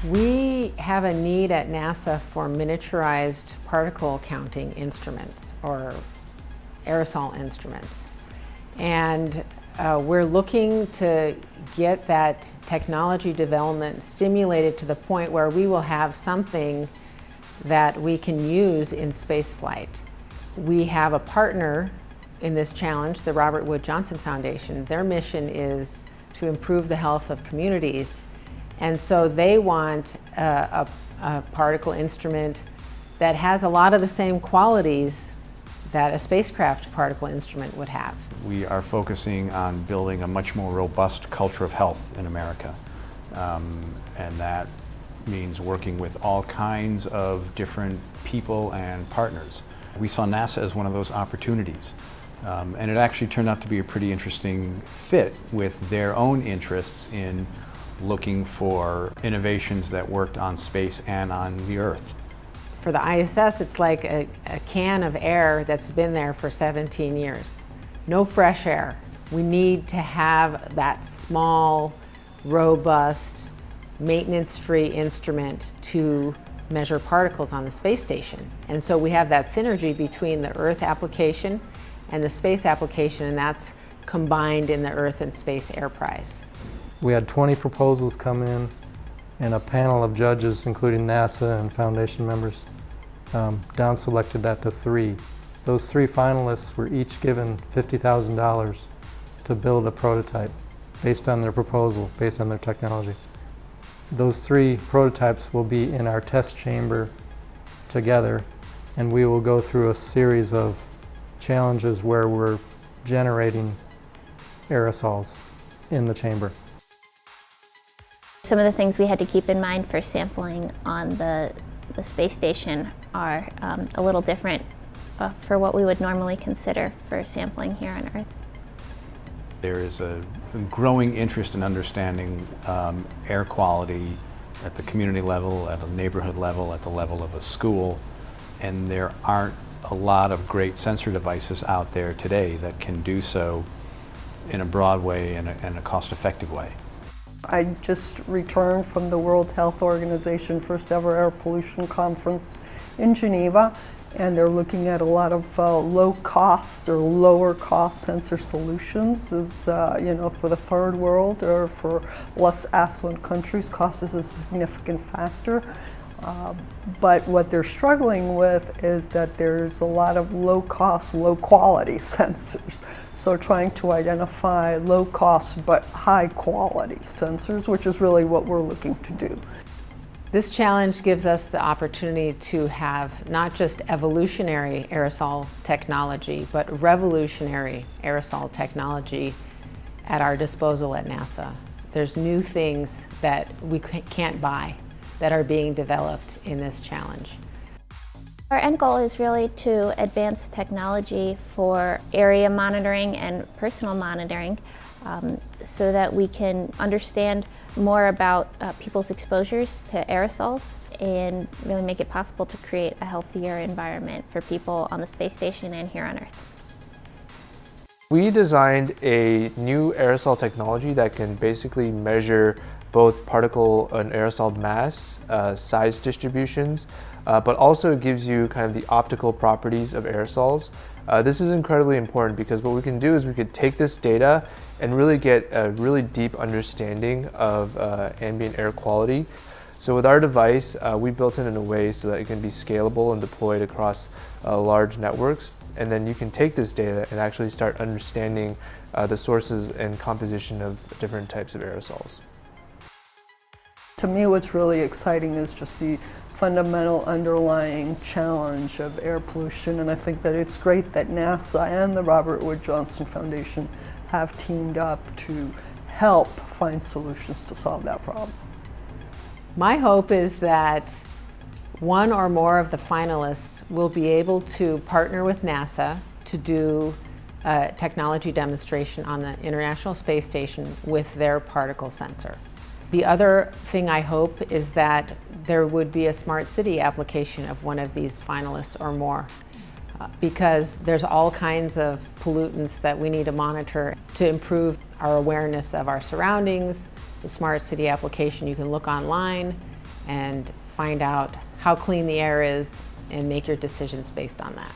We have a need at NASA for miniaturized particle counting instruments, or aerosol instruments. And we're looking to get that technology development stimulated to the point where we will have something that we can use in spaceflight. We have a partner in this challenge, the Robert Wood Johnson Foundation. Their mission is to improve the health of communities. And so they want a particle instrument that has a lot of the same qualities that a spacecraft particle instrument would have. We are focusing on building a much more robust culture of health in America. And that means working with all kinds of different people and partners. We saw NASA as one of those opportunities. And it actually turned out to be a pretty interesting fit with their own interests in looking for innovations that worked on space and on the Earth. For the ISS, it's like a can of air that's been there for 17 years. No fresh air. We need to have that small, robust, maintenance-free instrument to measure particles on the space station. And so we have that synergy between the Earth application and the space application, and that's combined in the Earth and Space Air Prize. We had 20 proposals come in, and a panel of judges, including NASA and Foundation members, down selected that to 3. Those 3 finalists were each given $50,000 to build a prototype based on their proposal, based on their technology. Those 3 prototypes will be in our test chamber together, and we will go through a series of challenges where we're generating aerosols in the chamber. Some of the things we had to keep in mind for sampling on the space station are a little different for what we would normally consider for sampling here on Earth. There is a growing interest in understanding air quality at the community level, at a neighborhood level, at the level of a school, and there aren't a lot of great sensor devices out there today that can do so in a broad way and a cost-effective way. I just returned from the World Health Organization first ever air pollution conference in Geneva, and they're looking at a lot of low cost or lower cost sensor solutions. As for the third world or for less affluent countries, cost is a significant factor. But what they're struggling with is that there's a lot of low cost, low quality sensors. So trying to identify low cost but high quality sensors, which is really what we're looking to do. This challenge gives us the opportunity to have not just evolutionary aerosol technology, but revolutionary aerosol technology at our disposal at NASA. There's new things that we can't buy that are being developed in this challenge. Our end goal is really to advance technology for area monitoring and personal monitoring so that we can understand more about people's exposures to aerosols and really make it possible to create a healthier environment for people on the space station and here on Earth. We designed a new aerosol technology that can basically measure both particle and aerosol mass, size distributions, but also gives you kind of the optical properties of aerosols. This is incredibly important because what we can do is we could take this data and really get a really deep understanding of ambient air quality. So with our device, we built it in a way so that it can be scalable and deployed across large networks. And then you can take this data and actually start understanding the sources and composition of different types of aerosols. To me, what's really exciting is just the fundamental underlying challenge of air pollution, and I think that it's great that NASA and the Robert Wood Johnson Foundation have teamed up to help find solutions to solve that problem. My hope is that one or more of the finalists will be able to partner with NASA to do a technology demonstration on the International Space Station with their particle sensor. The other thing I hope is that there would be a smart city application of one of these finalists or more, because there's all kinds of pollutants that we need to monitor to improve our awareness of our surroundings. The smart city application, you can look online and find out how clean the air is and make your decisions based on that.